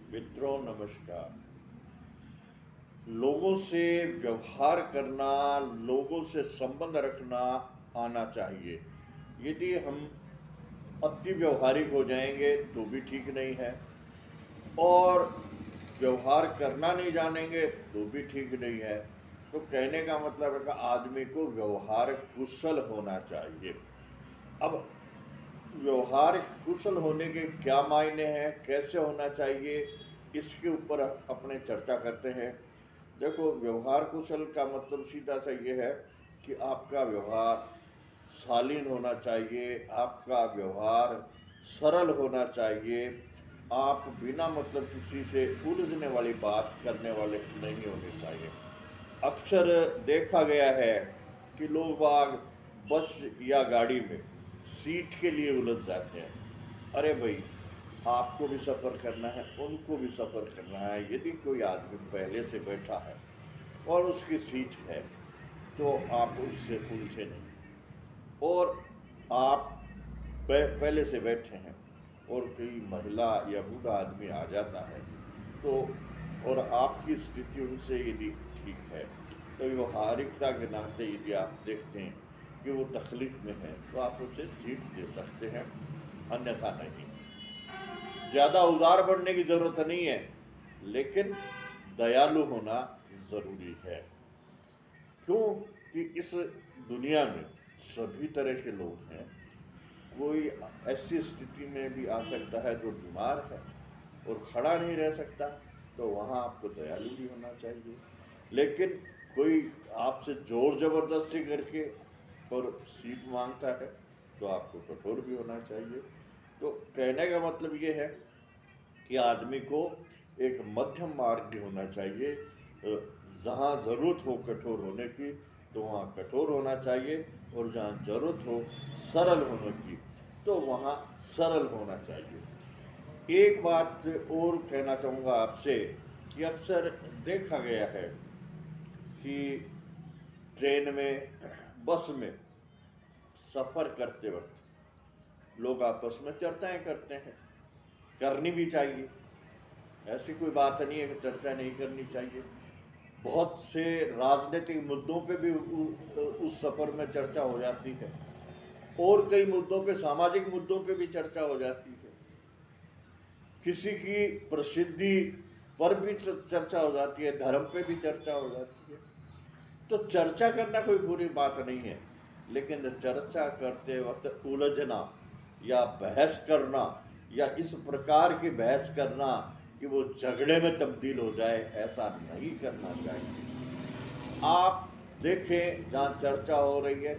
मित्रों नमस्कार। लोगों से व्यवहार करना, लोगों से संबंध रखना आना चाहिए। यदि हम अति व्यवहारिक हो जाएंगे तो भी ठीक नहीं है, और व्यवहार करना नहीं जानेंगे तो भी ठीक नहीं है। तो कहने का मतलब है कि आदमी को व्यवहार कुशल होना चाहिए। अब व्यवहार कुशल होने के क्या मायने हैं, कैसे होना चाहिए, इसके ऊपर अपने चर्चा करते हैं। देखो, व्यवहार कुशल का मतलब सीधा सा ये है कि आपका व्यवहार शालीन होना चाहिए, आपका व्यवहार सरल होना चाहिए। आप बिना मतलब किसी से उलझने वाली बात करने वाले नहीं होने चाहिए। अक्सर देखा गया है कि लोग बाग बस या गाड़ी में सीट के लिए उलझ जाते हैं। अरे भाई, आपको भी सफ़र करना है, उनको भी सफ़र करना है। यदि कोई आदमी पहले से बैठा है और उसकी सीट है तो आप उससे उलझे नहीं। और आप पहले से बैठे हैं और कोई महिला या बूढ़ा आदमी आ जाता है तो, और आपकी स्थिति उनसे यदि ठीक है, तो व्यवहारिकता के नाते यदि आप देखते हैं कि वो तकलीफ में है तो आप उसे सीट दे सकते हैं, अन्यथा नहीं। ज़्यादा उदार बनने की ज़रूरत नहीं है, लेकिन दयालु होना ज़रूरी है। क्यों कि इस दुनिया में सभी तरह के लोग हैं। कोई ऐसी स्थिति में भी आ सकता है जो बीमार है और खड़ा नहीं रह सकता, तो वहाँ आपको दयालु भी होना चाहिए। लेकिन कोई आपसे जोर ज़बरदस्ती करके और सीट मांगता है तो आपको कठोर भी होना चाहिए। तो कहने का मतलब ये है कि आदमी को एक मध्यम मार्ग भी होना चाहिए। जहाँ ज़रूरत हो कठोर होने की तो वहाँ कठोर होना चाहिए, और जहाँ ज़रूरत हो सरल होने की तो वहाँ सरल होना चाहिए। एक बात और कहना चाहूँगा आपसे कि अक्सर देखा गया है कि ट्रेन में, बस में सफ़र करते वक्त लोग आपस में चर्चाएं करते हैं। करनी भी चाहिए, ऐसी कोई बात नहीं है कि चर्चा नहीं करनी चाहिए। बहुत से राजनीतिक मुद्दों पे भी उस सफ़र में चर्चा हो जाती है, और कई मुद्दों पे, सामाजिक मुद्दों पे भी चर्चा हो जाती है। किसी की प्रसिद्धि पर भी चर्चा हो जाती है, धर्म पे भी चर्चा हो जाती है। तो चर्चा करना कोई बुरी बात नहीं है, लेकिन चर्चा करते वक्त उलझना या बहस करना, या इस प्रकार की बहस करना कि वो झगड़े में तब्दील हो जाए, ऐसा नहीं करना चाहिए। आप देखें, जहाँ चर्चा हो रही है,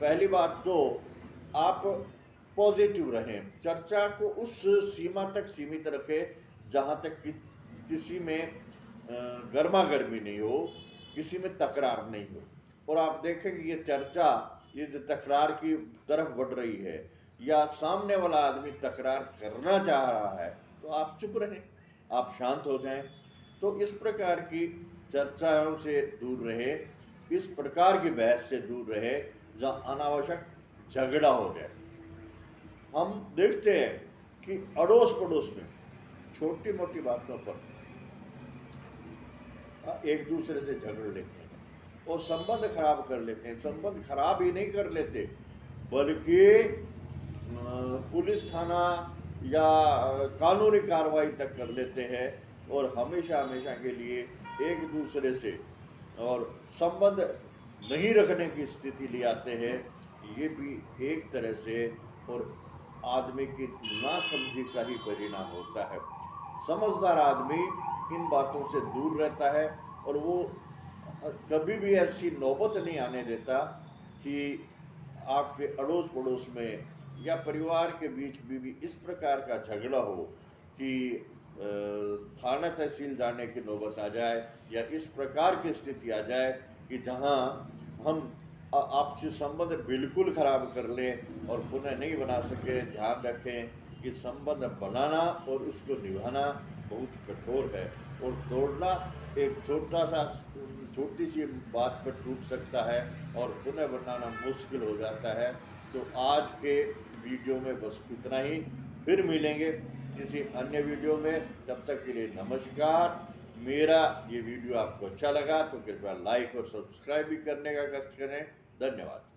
पहली बात तो आप पॉजिटिव रहें, चर्चा को उस सीमा तक सीमित रखें जहाँ तक कि किसी में गर्मा गर्मी नहीं हो, किसी में तकरार नहीं हो। और आप देखें कि ये चर्चा, ये जो तकरार की तरफ बढ़ रही है, या सामने वाला आदमी तकरार करना चाह रहा है, तो आप चुप रहें, आप शांत हो जाएं। तो इस प्रकार की चर्चाओं से दूर रहे, इस प्रकार की बहस से दूर रहे जहाँ अनावश्यक झगड़ा हो जाए। हम देखते हैं कि अड़ोस पड़ोस में छोटी मोटी बातों पर एक दूसरे से झगड़ लेते हैं और संबंध खराब कर लेते हैं। संबंध खराब ही नहीं कर लेते, बल्कि पुलिस थाना या कानूनी कार्रवाई तक कर लेते हैं, और हमेशा हमेशा के लिए एक दूसरे से और संबंध नहीं रखने की स्थिति ले आते हैं। ये भी एक तरह से और आदमी की नासमझी का ही परिणाम होता है। समझदार आदमी इन बातों से दूर रहता है, और वो कभी भी ऐसी नौबत नहीं आने देता कि आपके अड़ोस पड़ोस में या परिवार के बीच भी इस प्रकार का झगड़ा हो कि थाना तहसील जाने की नौबत आ जाए, या इस प्रकार की स्थिति आ जाए कि जहां हम आपसी संबंध बिल्कुल खराब कर लें और पुनः नहीं बना सके। ध्यान रखें कि संबंध बनाना और उसको निभाना बहुत कठोर है, और तोड़ना एक छोटी सी बात पर टूट सकता है, और पुनः बनाना मुश्किल हो जाता है। तो आज के वीडियो में बस इतना ही, फिर मिलेंगे किसी अन्य वीडियो में। तब तक के लिए नमस्कार। मेरा ये वीडियो आपको अच्छा लगा तो कृपया लाइक और सब्सक्राइब भी करने का कष्ट करें। धन्यवाद।